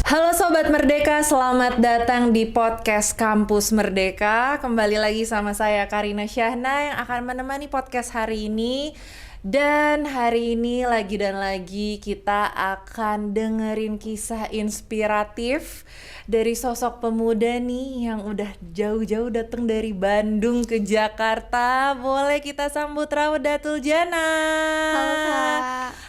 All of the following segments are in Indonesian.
Halo Sobat Merdeka, selamat datang di podcast Kampus Merdeka. Kembali lagi sama saya Karina Syahna yang akan menemani podcast hari ini. Dan hari ini lagi dan lagi kita akan dengerin kisah inspiratif dari sosok pemuda nih yang udah jauh-jauh datang dari Bandung ke Jakarta. Boleh kita sambut Rauda Tuljana. Halo Kak.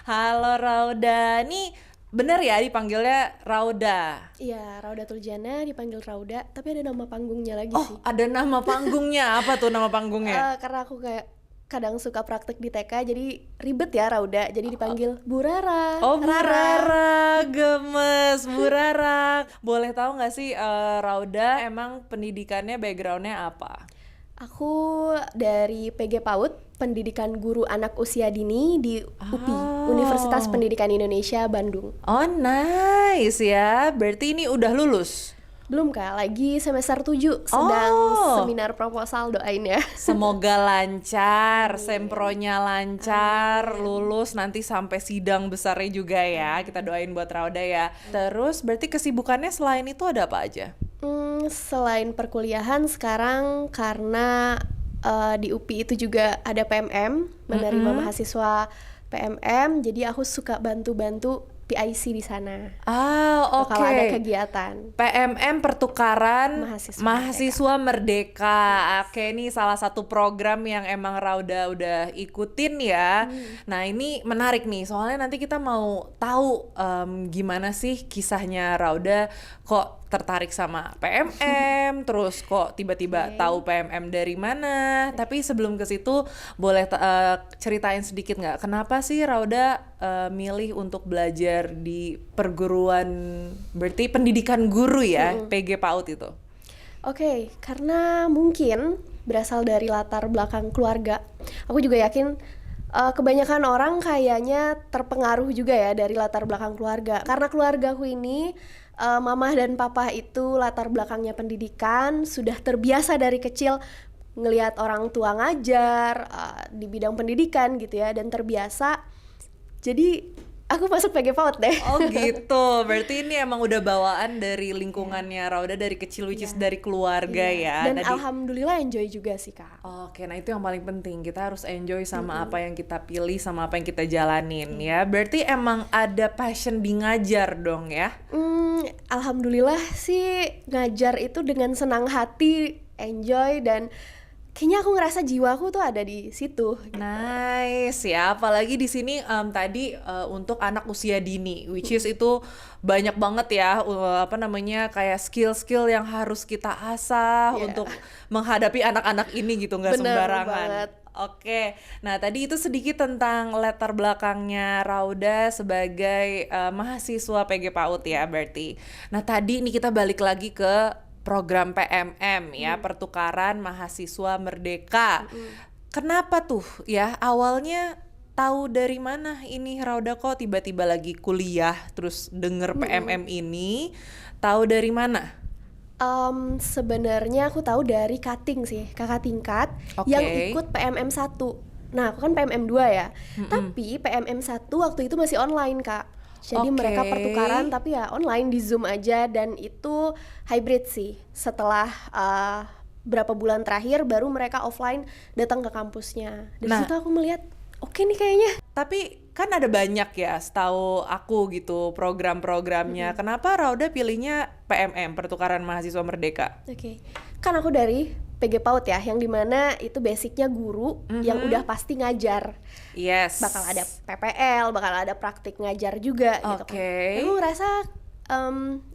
Halo Rauda. Nih bener ya dipanggilnya Rauda? Iya, Rauda Tuljana dipanggil Rauda, tapi ada nama panggungnya lagi sih. Oh, ada nama panggungnya. Apa tuh nama panggungnya? Karena aku kayak kadang suka praktek di TK, jadi ribet ya Rauda, jadi dipanggil Bu Rara. Oh, Bu Rara, gemes, Bu Rara. Boleh tahu nggak sih Rauda emang pendidikannya, backgroundnya apa? Aku dari PG PAUD, Pendidikan Guru Anak Usia Dini di UPI, Universitas Pendidikan Indonesia, Bandung. Oh, nice ya. Berarti ini udah lulus? Belum Kak, lagi semester 7, sedang seminar proposal, doain ya. Semoga lancar, sempronya lancar, lulus nanti sampai sidang besarnya juga ya. Kita doain buat Rauda ya. Terus berarti kesibukannya selain itu ada apa aja? Selain perkuliahan sekarang karena di UPI itu juga ada PMM, menerima mahasiswa PMM, jadi aku suka bantu-bantu PIC di sana. Oke. Kalau ada kegiatan. PMM pertukaran mahasiswa Merdeka. Oke, ini salah satu program yang emang Rauda udah ikutin ya. Nah, ini menarik nih. Soalnya nanti kita mau tahu gimana sih kisahnya Rauda kok tertarik sama PMM, terus kok tiba-tiba tahu PMM dari mana. Tapi sebelum ke situ boleh ceritain sedikit nggak? Kenapa sih Rauda milih untuk belajar di perguruan, berarti pendidikan guru ya, PG PAUD itu? Oke, karena mungkin berasal dari latar belakang keluarga. Aku juga yakin kebanyakan orang kayaknya terpengaruh juga ya dari latar belakang keluarga. Karena keluargaku ini mamah dan papa itu latar belakangnya pendidikan, sudah terbiasa dari kecil ngelihat orang tua ngajar di bidang pendidikan gitu ya, dan terbiasa. Jadi aku masuk PG PAUD deh. Oh gitu, berarti ini emang udah bawaan dari lingkungannya Rauda dari kecil, which is dari keluarga ya. Dan alhamdulillah enjoy juga sih Kak. Oke, nah itu yang paling penting, kita harus enjoy sama apa yang kita pilih, sama apa yang kita jalanin ya. Berarti emang ada passion di ngajar dong ya? Alhamdulillah sih ngajar itu dengan senang hati, enjoy, dan kayaknya aku ngerasa jiwaku tuh ada di situ. Nice ya, apalagi di sini tadi untuk anak usia dini, which is itu banyak banget ya kayak skill-skill yang harus kita asah untuk menghadapi anak-anak ini gitu, nggak sembarangan. Banget. Oke, nah tadi itu sedikit tentang latar belakangnya Rauda sebagai mahasiswa PG PAUD ya berarti. Nah tadi ini kita balik lagi ke program PMM ya, pertukaran mahasiswa Merdeka. Kenapa tuh ya awalnya tahu dari mana ini Rauda kok tiba-tiba lagi kuliah terus denger PMM ini, tahu dari mana? Sebenarnya aku tahu dari cutting sih, kakak tingkat yang ikut PMM 1. Nah, aku kan PMM 2 ya. Tapi PMM 1 waktu itu masih online, Kak. Jadi mereka pertukaran tapi ya online di Zoom aja, dan itu hybrid sih. Setelah berapa bulan terakhir baru mereka offline datang ke kampusnya. Dari situ aku melihat oke nih kayaknya. Tapi kan ada banyak ya setahu aku gitu program-programnya. Kenapa Rauda pilihnya PMM, pertukaran mahasiswa Merdeka? Oke. Kan aku dari PG PAUD ya, yang dimana itu basicnya guru yang udah pasti ngajar. Yes. Bakal ada PPL, bakal ada praktik ngajar juga gitu kan. Aku ngerasa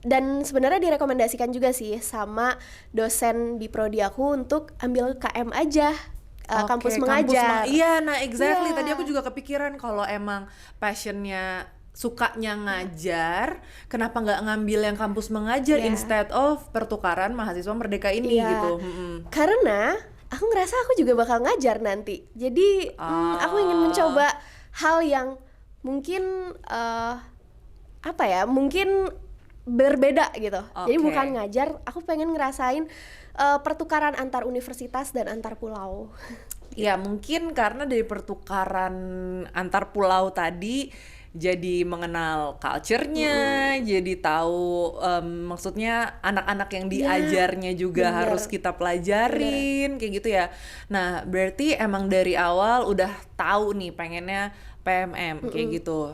dan sebenarnya direkomendasikan juga sih sama dosen di prodi aku untuk ambil KM aja. Kampus mengajar. Iya, nah exactly. Tadi aku juga kepikiran kalau emang passionnya sukanya ngajar, kenapa nggak ngambil yang kampus mengajar instead of pertukaran mahasiswa Merdeka ini gitu. Karena aku ngerasa aku juga bakal ngajar nanti. Jadi aku ingin mencoba hal yang mungkin mungkin berbeda gitu. Jadi bukan ngajar, aku pengen ngerasain pertukaran antar universitas dan antar pulau. Ya mungkin karena dari pertukaran antar pulau tadi jadi mengenal culture-nya, jadi tahu maksudnya anak-anak yang diajarnya juga harus kita pelajarin, kayak gitu ya. Nah, berarti emang dari awal udah tahu nih pengennya PMM kayak gitu.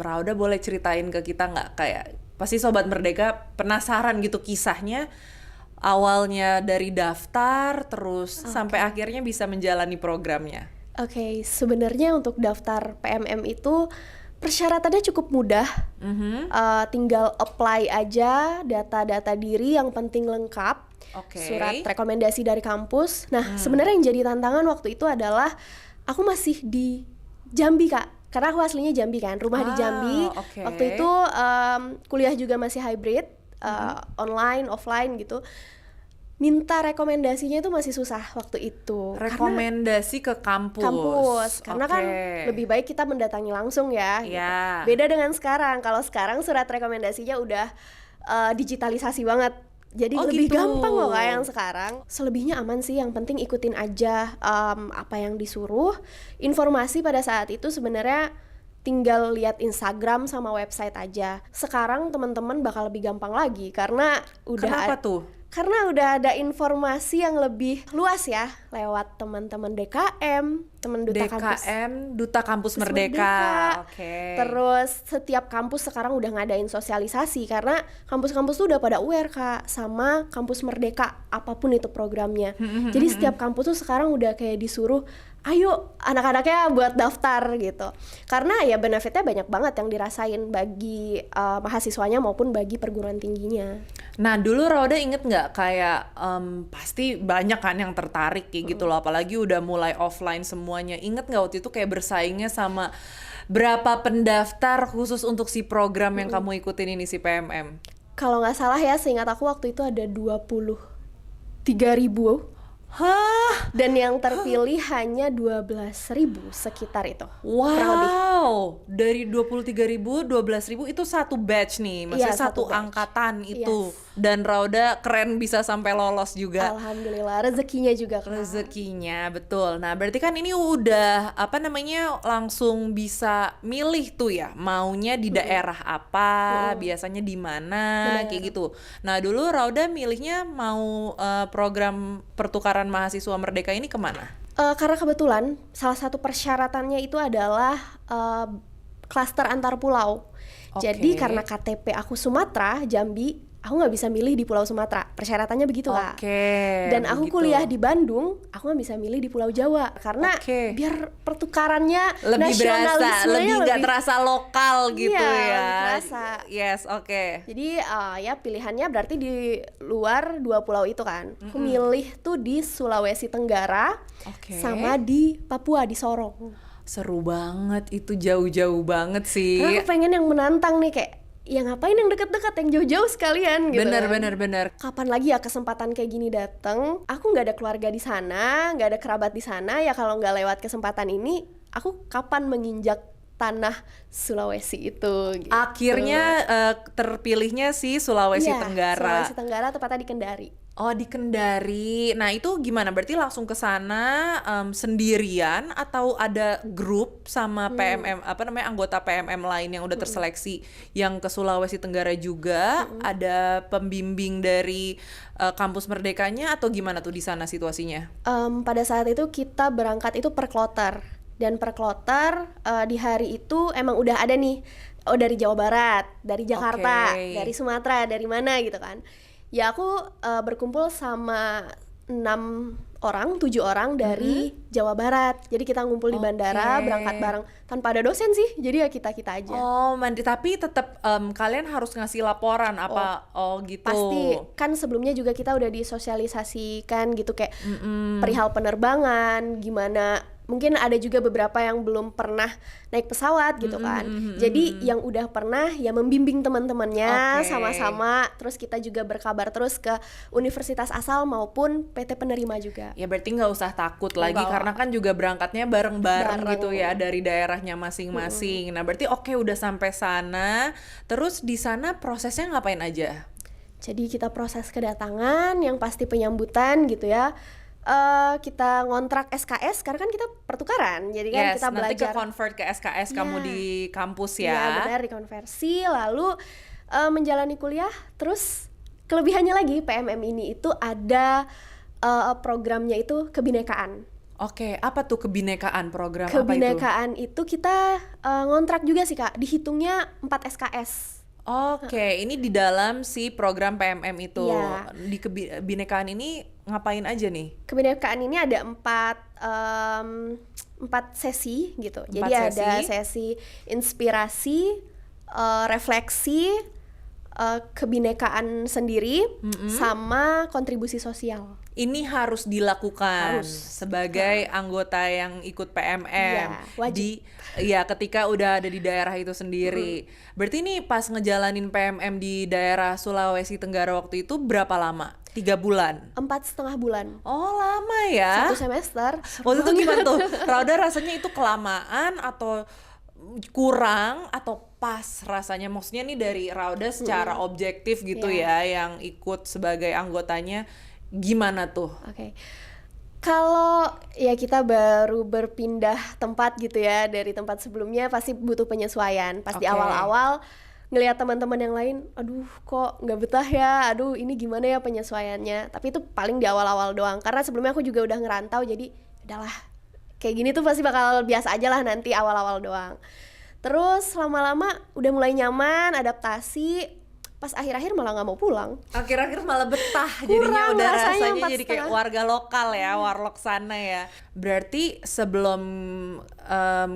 Rauda boleh ceritain ke kita nggak, kayak pasti Sobat Merdeka penasaran gitu kisahnya awalnya dari daftar terus sampai akhirnya bisa menjalani programnya. Oke, sebenarnya untuk daftar PMM itu persyaratannya cukup mudah. Tinggal apply aja, data-data diri yang penting lengkap, surat rekomendasi dari kampus. Nah, sebenarnya yang jadi tantangan waktu itu adalah aku masih di Jambi, Kak. Karena aku aslinya Jambi kan, rumah di Jambi. Waktu itu kuliah juga masih hybrid, online, offline gitu. Minta rekomendasinya itu masih susah waktu itu. Rekomendasi ke kampus. Karena kan lebih baik kita mendatangi langsung ya. Gitu. Beda dengan sekarang. Kalau sekarang surat rekomendasinya udah digitalisasi banget. Jadi lebih gampang loh kayak yang sekarang. Selebihnya aman sih, yang penting ikutin aja apa yang disuruh. Informasi pada saat itu sebenarnya tinggal lihat Instagram sama website aja. Sekarang teman-teman bakal lebih gampang lagi karena udah. Kenapa tuh? Karena udah ada informasi yang lebih luas ya, lewat teman-teman DKM, Duta Kampus Merdeka. Terus setiap kampus sekarang udah ngadain sosialisasi karena kampus-kampus tuh udah pada aware Kak sama Kampus Merdeka, apapun itu programnya. Jadi setiap kampus tuh sekarang udah kayak disuruh, ayo anak-anaknya buat daftar gitu. Karena ya benefitnya banyak banget yang dirasain bagi mahasiswanya maupun bagi perguruan tingginya. Nah, dulu Rauda inget nggak kayak pasti banyak kan yang tertarik kayak gitu loh, apalagi udah mulai offline semuanya. Inget nggak waktu itu kayak bersaingnya sama berapa pendaftar khusus untuk si program yang kamu ikutin ini, si PMM? Kalau nggak salah ya, seingat aku waktu itu ada 23.000. Dan yang terpilih hanya 12.000 sekitar itu. Wow, dari 23.000, 12.000 itu satu batch nih, maksudnya satu angkatan itu. Dan Rauda keren bisa sampai lolos juga. Alhamdulillah, rezekinya juga kan. Rezekinya, betul. Nah, berarti kan ini udah langsung bisa milih tuh ya, maunya di daerah apa, biasanya di mana, kayak gitu. Nah, dulu Rauda milihnya mau program pertukaran mahasiswa Merdeka ini kemana? Karena kebetulan salah satu persyaratannya itu adalah klaster antar pulau. Jadi karena KTP aku Sumatera, Jambi, aku nggak bisa milih di Pulau Sumatera. Persyaratannya begitu Kak. Dan aku kuliah di Bandung, aku nggak bisa milih di Pulau Jawa karena biar pertukarannya lebih berasa, lebih nggak terasa lokal gitu ya. Terasa. Yes, Jadi ya pilihannya berarti di luar dua pulau itu kan. Aku milih tuh di Sulawesi Tenggara sama di Papua, di Sorong. Seru banget, itu jauh-jauh banget sih. Karena aku pengen yang menantang nih, kayak ya ngapain yang deket-deket, yang jauh-jauh sekalian gitu. Bener. Kapan lagi ya kesempatan kayak gini dateng? Aku nggak ada keluarga di sana, nggak ada kerabat di sana. Ya kalau nggak lewat kesempatan ini, aku kapan menginjak tanah Sulawesi itu? Gitu. Akhirnya terpilihnya si Sulawesi Tenggara. Sulawesi Tenggara, tepatnya di Kendari. Oh, di Kendari. Nah, itu gimana? Berarti langsung ke sana sendirian atau ada grup sama PMM, anggota PMM lain yang udah terseleksi yang ke Sulawesi Tenggara juga? Ada pembimbing dari kampus Merdekanya atau gimana tuh di sana situasinya? Pada saat itu kita berangkat itu per kloter. Dan per kloter di hari itu emang udah ada nih, dari Jawa Barat, dari Jakarta, dari Sumatera, dari mana gitu kan. Ya aku berkumpul sama 7 orang dari Jawa Barat. Jadi kita ngumpul di bandara, berangkat bareng tanpa ada dosen sih. Jadi ya kita-kita aja. Oh, tapi tetap kalian harus ngasih laporan apa? Gitu. Pasti, kan sebelumnya juga kita udah disosialisasikan gitu kayak perihal penerbangan, gimana. Mungkin ada juga beberapa yang belum pernah naik pesawat gitu kan. Jadi yang udah pernah ya membimbing teman-temannya sama-sama. Terus kita juga berkabar terus ke universitas asal maupun PT penerima juga. Ya berarti nggak usah takut lagi karena kan juga berangkatnya bareng-bareng gitu ya dari daerahnya masing-masing. Nah berarti udah sampai sana. Terus di sana prosesnya ngapain aja? Jadi kita proses kedatangan, yang pasti penyambutan gitu ya. kita ngontrak SKS karena kan kita pertukaran, jadi kan kita nanti belajar. ke convert ke SKS kamu di kampus ya. Iya benar, dikonversi lalu menjalani kuliah. Terus kelebihannya lagi PMM ini itu ada programnya itu kebinekaan. Oke, apa tuh kebinekaan, program Kebinekaan apa itu kita ngontrak juga sih Kak, dihitungnya 4 SKS. Oke, ini di dalam si program PMM itu. Iya. Di kebinekaan ini ngapain aja nih? Kebinekaan ini ada 4 sesi gitu. Jadi ada sesi inspirasi, refleksi, kebinekaan sendiri, sama kontribusi sosial. Ini harus dilakukan sebagai anggota yang ikut PMM. Iya, wajib. Ketika udah ada di daerah itu sendiri. Berarti ini pas ngejalanin PMM di daerah Sulawesi Tenggara waktu itu berapa lama? 3 bulan? 4,5 bulan. Oh, lama ya? 1 semester. Waktu itu gimana tuh? Rauda rasanya itu kelamaan atau kurang atau pas rasanya? Maksudnya nih dari Rauda secara objektif gitu ya, yang ikut sebagai anggotanya, gimana tuh? Oke. Kalau ya kita baru berpindah tempat gitu ya, dari tempat sebelumnya pasti butuh penyesuaian. Pas di awal-awal ngelihat teman-teman yang lain, aduh kok nggak betah ya, aduh ini gimana ya penyesuaiannya. Tapi itu paling di awal-awal doang, karena sebelumnya aku juga udah ngerantau, jadi udahlah kayak gini tuh pasti bakal biasa aja lah nanti awal-awal doang. Terus lama-lama udah mulai nyaman, adaptasi. Pas akhir-akhir malah nggak mau pulang. Akhir-akhir malah betah jadinya, udah rasanya jadi kayak 4,5. warga lokal ya, warlock sana ya. Berarti sebelum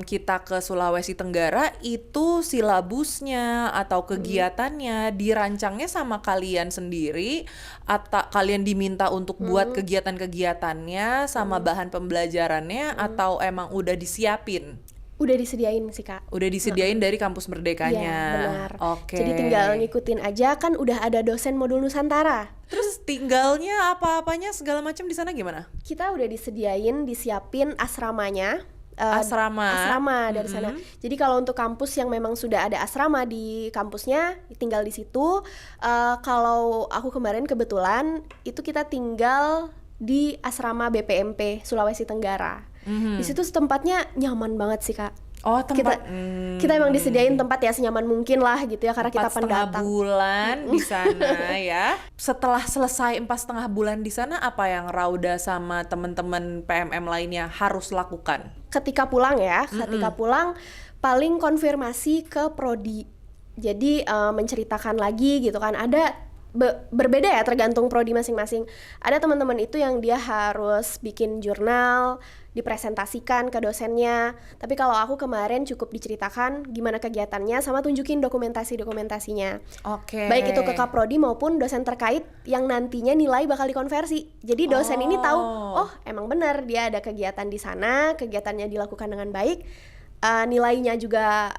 kita ke Sulawesi Tenggara itu silabusnya atau kegiatannya dirancangnya sama kalian sendiri, atau kalian diminta untuk buat kegiatan-kegiatannya sama bahan pembelajarannya, atau emang udah disiapin? Udah disediain sih Kak. Udah disediain dari kampus Merdekanya. Iya benar. Oke. Jadi tinggal ngikutin aja, kan udah ada dosen modul Nusantara. Terus tinggalnya apa-apanya segala macam di sana gimana? Kita udah disiapin asramanya. Asrama dari sana. Jadi kalau untuk kampus yang memang sudah ada asrama di kampusnya, tinggal di situ. Kalau aku kemarin kebetulan itu kita tinggal di asrama BPMP Sulawesi Tenggara. Di situ tempatnya nyaman banget sih Kak. Oh, tempat kita emang disediain tempat ya senyaman mungkin lah gitu ya, karena kita 4,5 pendatang. bulan di sana ya. Setelah selesai 4,5 bulan di sana, apa yang Rauda sama teman-teman PMM lainnya harus lakukan? Ketika pulang paling konfirmasi ke prodi. Jadi menceritakan lagi gitu kan. Ada berbeda ya tergantung prodi masing-masing. Ada teman-teman itu yang dia harus bikin jurnal, dipresentasikan ke dosennya. Tapi kalau aku kemarin cukup diceritakan gimana kegiatannya sama tunjukin dokumentasinya. Oke. Baik itu ke kaprodi maupun dosen terkait yang nantinya nilai bakal dikonversi. Jadi dosen ini tahu, oh emang benar dia ada kegiatan di sana, kegiatannya dilakukan dengan baik. Nilainya juga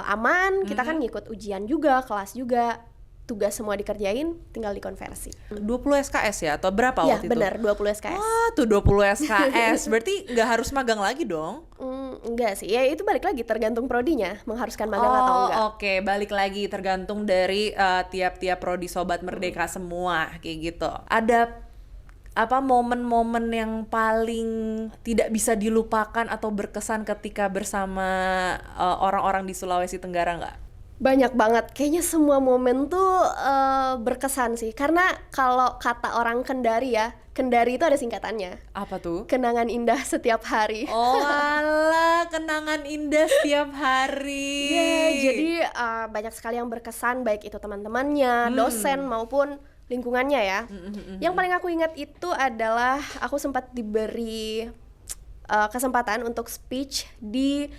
aman, kita kan ngikut ujian juga, kelas juga. Tugas semua dikerjain, tinggal dikonversi. 20 SKS ya? Atau berapa waktu itu? Iya benar, 20 SKS. Wah, tuh 20 SKS. Berarti nggak harus magang lagi dong? Enggak sih, ya itu balik lagi tergantung prodinya, mengharuskan magang atau enggak. Oke, balik lagi tergantung dari tiap-tiap prodi Sobat Merdeka semua, kayak gitu. Ada apa momen-momen yang paling tidak bisa dilupakan atau berkesan ketika bersama orang-orang di Sulawesi Tenggara nggak? Banyak banget, kayaknya semua momen tuh berkesan sih. Karena kalau kata orang Kendari ya, Kendari itu ada singkatannya. Apa tuh? Kenangan indah setiap hari. Oh alah, kenangan indah setiap hari. Jadi banyak sekali yang berkesan, baik itu teman-temannya, dosen maupun lingkungannya ya. Yang paling aku ingat itu adalah aku sempat diberi kesempatan untuk speech di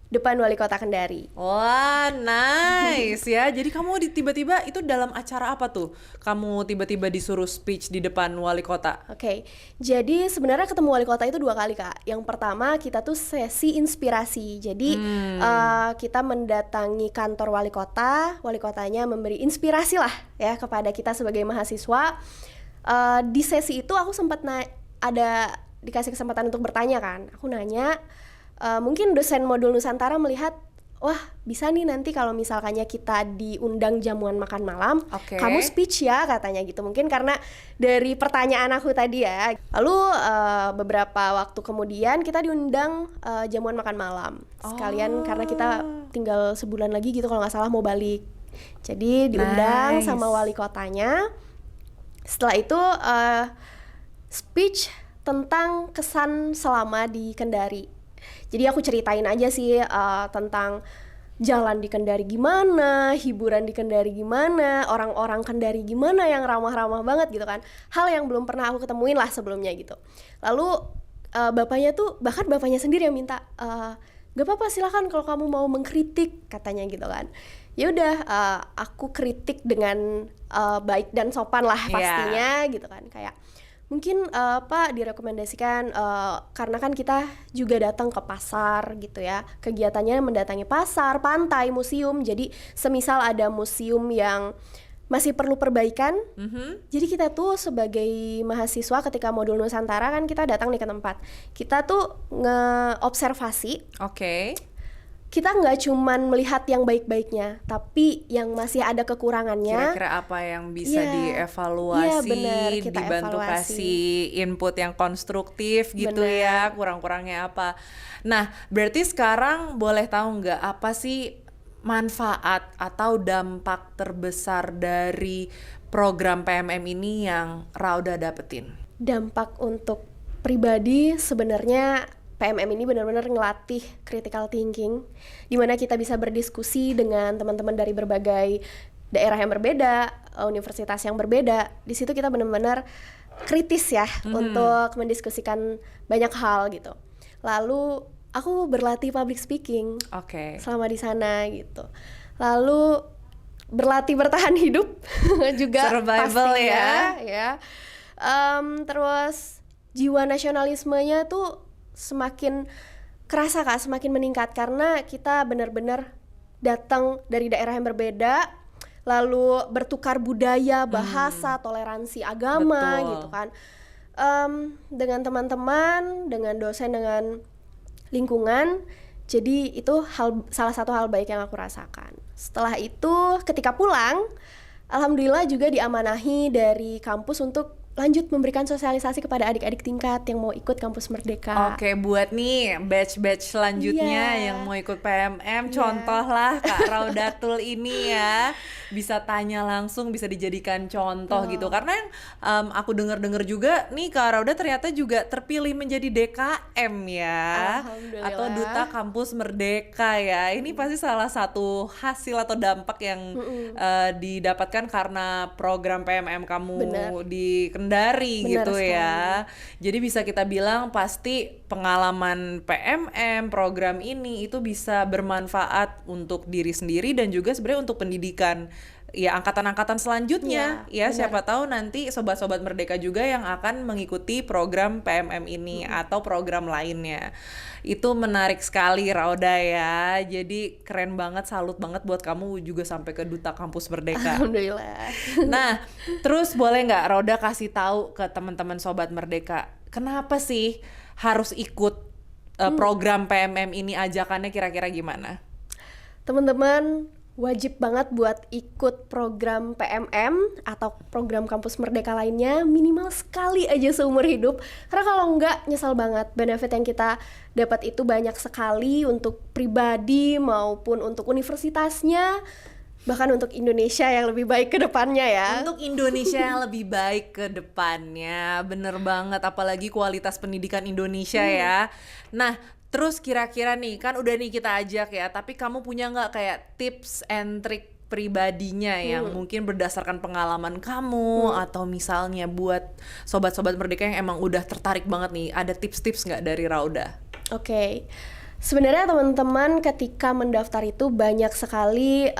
depan Wali Kota Kendari. Wah, nice ya. Jadi kamu tiba-tiba itu dalam acara apa tuh? Kamu tiba-tiba disuruh speech di depan Wali Kota? Oke, jadi sebenarnya ketemu Wali Kota itu 2 kali Kak. Yang pertama kita tuh sesi inspirasi. Jadi kita mendatangi kantor Wali Kota. Wali Kotanya memberi inspirasi lah ya kepada kita sebagai mahasiswa. Di sesi itu aku sempat ada dikasih kesempatan untuk bertanya kan. Aku nanya, mungkin dosen modul Nusantara melihat, wah bisa nih nanti kalau misalkannya kita diundang jamuan makan malam, Oke. kamu speech ya katanya gitu. Mungkin karena dari pertanyaan aku tadi ya. Lalu beberapa waktu kemudian kita diundang jamuan makan malam. Sekalian karena kita tinggal sebulan lagi gitu kalau nggak salah mau balik. Jadi diundang Nice. sama wali kotanya. Setelah itu speech tentang kesan selama di Kendari. Jadi aku ceritain aja sih tentang jalan di Kendari gimana, hiburan di Kendari gimana, orang-orang Kendari gimana yang ramah-ramah banget gitu kan. Hal yang belum pernah aku ketemuin lah sebelumnya gitu. Lalu bapaknya tuh, bahkan bapaknya sendiri yang minta, gak apa-apa silakan kalau kamu mau mengkritik katanya gitu kan. Ya udah, aku kritik dengan baik dan sopan lah pastinya gitu kan. Kayak mungkin Pak direkomendasikan karena kan kita juga datang ke pasar gitu ya, kegiatannya mendatangi pasar, pantai, museum. Jadi semisal ada museum yang masih perlu perbaikan, jadi kita tuh sebagai mahasiswa ketika modul Nusantara kan kita datang nih ke tempat, kita tuh ngeobservasi. Kita nggak cuman melihat yang baik-baiknya, tapi yang masih ada kekurangannya. Kira-kira apa yang bisa dievaluasi, bener, kita dibantu evaluasi. kasih input yang konstruktif gitu ya, kurang-kurangnya apa. Nah, berarti sekarang boleh tahu nggak apa sih manfaat atau dampak terbesar dari program PMM ini yang Rauda dapetin? Dampak untuk pribadi sebenarnya PMM ini benar-benar ngelatih critical thinking, di mana kita bisa berdiskusi dengan teman-teman dari berbagai daerah yang berbeda, universitas yang berbeda. Di situ kita benar-benar kritis ya untuk mendiskusikan banyak hal gitu. Lalu aku berlatih public speaking selama di sana gitu. Lalu berlatih bertahan hidup juga survival pastinya, ya. Terus jiwa nasionalismenya tuh semakin kerasa Kak, semakin meningkat karena kita benar-benar datang dari daerah yang berbeda, lalu bertukar budaya, bahasa, toleransi agama. Betul. Gitu kan. Dengan teman-teman, dengan dosen, dengan lingkungan. Jadi itu salah satu hal baik yang aku rasakan. Setelah itu ketika pulang, alhamdulillah juga diamanahi dari kampus untuk lanjut memberikan sosialisasi kepada adik-adik tingkat yang mau ikut Kampus Merdeka. Buat nih batch-batch selanjutnya yang mau ikut PMM, contohlah Kak Raudatul ini ya, bisa tanya langsung, bisa dijadikan contoh gitu. Karena yang aku dengar juga nih Kak Rauda ternyata juga terpilih menjadi DKM ya, atau Duta Kampus Merdeka ya. Ini pasti salah satu hasil atau dampak yang didapatkan karena program PMM kamu di Kendari. Bener gitu sekali. Ya. Jadi bisa kita bilang pasti pengalaman PMM program ini itu bisa bermanfaat untuk diri sendiri dan juga sebenarnya untuk pendidikan ya angkatan-angkatan selanjutnya ya siapa tahu nanti sobat-sobat Merdeka juga yang akan mengikuti program PMM ini atau program lainnya. Itu menarik sekali Rauda ya. Jadi keren banget, salut banget buat kamu juga sampai ke Duta Kampus Merdeka. Alhamdulillah. Nah, terus boleh nggak Rauda kasih tahu ke teman-teman sobat Merdeka kenapa sih harus ikut program PMM ini, ajakannya kira-kira gimana? Teman-teman wajib banget buat ikut program PMM atau program Kampus Merdeka lainnya minimal sekali aja seumur hidup. Karena kalau enggak nyesal banget. Benefit yang kita dapat itu banyak sekali untuk pribadi maupun untuk universitasnya, bahkan untuk Indonesia yang lebih baik ke depannya ya. Untuk Indonesia yang lebih baik ke depannya, bener banget, apalagi kualitas pendidikan Indonesia ya. Nah, terus kira-kira nih, kan udah nih kita ajak ya, tapi kamu punya nggak kayak tips and trick pribadinya yang mungkin berdasarkan pengalaman kamu atau misalnya buat sobat-sobat Merdeka yang emang udah tertarik banget nih, ada tips-tips nggak dari Rauda? Oke. Sebenarnya teman-teman ketika mendaftar itu banyak sekali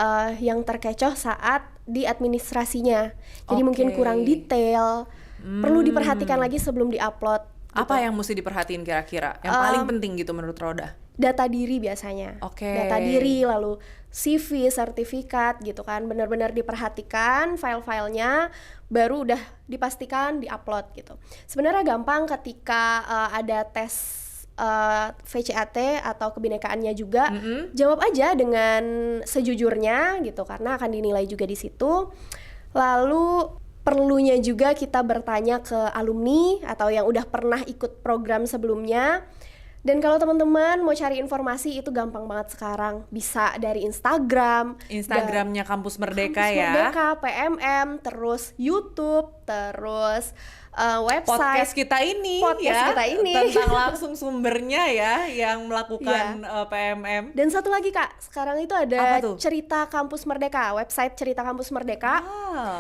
yang terkecoh saat di administrasinya. Jadi mungkin kurang detail, perlu diperhatikan lagi sebelum diupload. Apa yang mesti diperhatiin kira-kira? Yang paling penting gitu menurut Rauda? Data diri biasanya. Data diri, lalu CV, sertifikat gitu kan. Benar-benar diperhatikan file-filenya, baru udah dipastikan diupload gitu. Sebenarnya gampang ketika ada tes VCAT atau kebinekaannya juga, jawab aja dengan sejujurnya gitu karena akan dinilai juga di situ. Lalu perlunya juga kita bertanya ke alumni atau yang udah pernah ikut program sebelumnya. Dan kalau teman-teman mau cari informasi itu gampang banget sekarang. Bisa dari Instagramnya Kampus Merdeka ya. Kampus Merdeka, PMM, terus YouTube, terus website. Podcast kita ini tentang langsung sumbernya ya yang melakukan PMM. Dan satu lagi Kak, sekarang itu ada Cerita Kampus Merdeka, website Cerita Kampus Merdeka.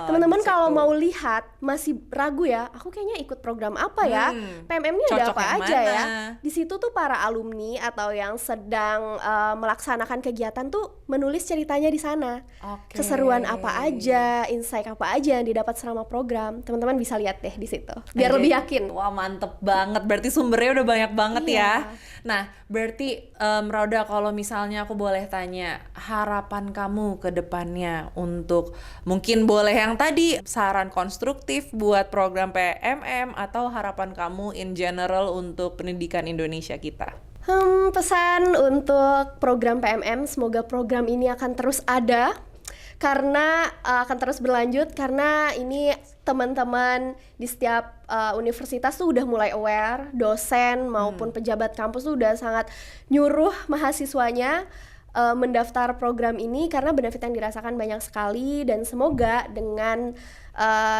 Teman-teman kalau mau lihat masih ragu ya, aku kayaknya ikut program apa ya? PMM-nya ada apa aja ya? Di situ tuh para alumni atau yang sedang melaksanakan kegiatan tuh menulis ceritanya di sana. Keseruan apa aja, insight apa aja yang didapat selama program. Teman-teman bisa lihat deh di situ. Biar lebih yakin. Wah mantep banget, berarti sumbernya udah banyak banget ya. Nah berarti Rauda, kalau misalnya aku boleh tanya, harapan kamu ke depannya untuk, mungkin boleh yang tadi saran konstruktif buat program PMM, atau harapan kamu in general untuk pendidikan Indonesia kita? Pesan untuk program PMM, semoga program ini akan terus ada karena akan terus berlanjut, karena ini teman-teman di setiap universitas tuh udah mulai aware, dosen maupun pejabat kampus tuh udah sangat nyuruh mahasiswanya mendaftar program ini karena benefit yang dirasakan banyak sekali. Dan semoga dengan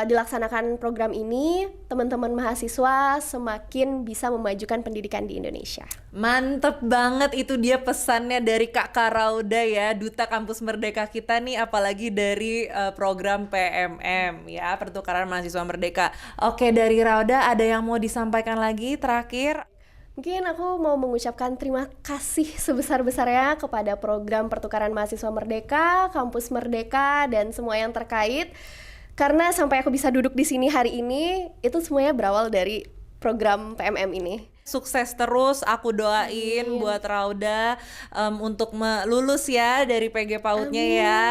dilaksanakan program ini, teman-teman mahasiswa semakin bisa memajukan pendidikan di Indonesia. Mantep banget, itu dia pesannya dari Kak Rauda ya, Duta Kampus Merdeka kita nih, apalagi dari program PMM ya, Pertukaran Mahasiswa Merdeka. Oke, dari Rauda ada yang mau disampaikan lagi terakhir? Mungkin aku mau mengucapkan terima kasih sebesar-besarnya kepada program Pertukaran Mahasiswa Merdeka, Kampus Merdeka, dan semua yang terkait. Karena sampai aku bisa duduk di sini hari ini, itu semuanya berawal dari program PMM ini. Sukses terus, aku doain buat Rauda untuk lulus ya dari PG PAUD-nya ya,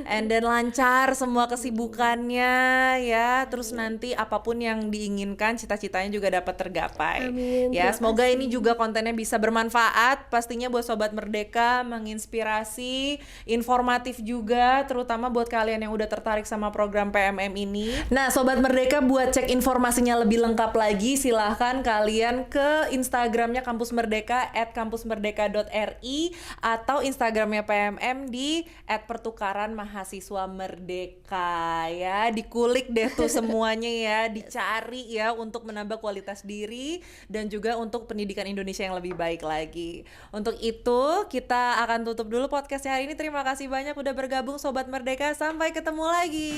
and then lancar semua kesibukannya ya, terus nanti apapun yang diinginkan, cita-citanya juga dapat tergapai. Ya, semoga ini juga kontennya bisa bermanfaat pastinya buat Sobat Merdeka, menginspirasi, informatif juga, terutama buat kalian yang udah tertarik sama program PMM ini. Nah, Sobat Merdeka, buat cek informasinya lebih lengkap lagi, silahkan kalian ke Instagramnya Kampus Merdeka @kampusmerdeka.ri atau Instagramnya PMM di @pertukaran mahasiswa merdeka ya. Dikulik deh tuh semuanya ya, dicari ya untuk menambah kualitas diri dan juga untuk pendidikan Indonesia yang lebih baik lagi. Untuk itu kita akan tutup dulu podcastnya hari ini. Terima kasih banyak udah bergabung Sobat Merdeka, sampai ketemu lagi.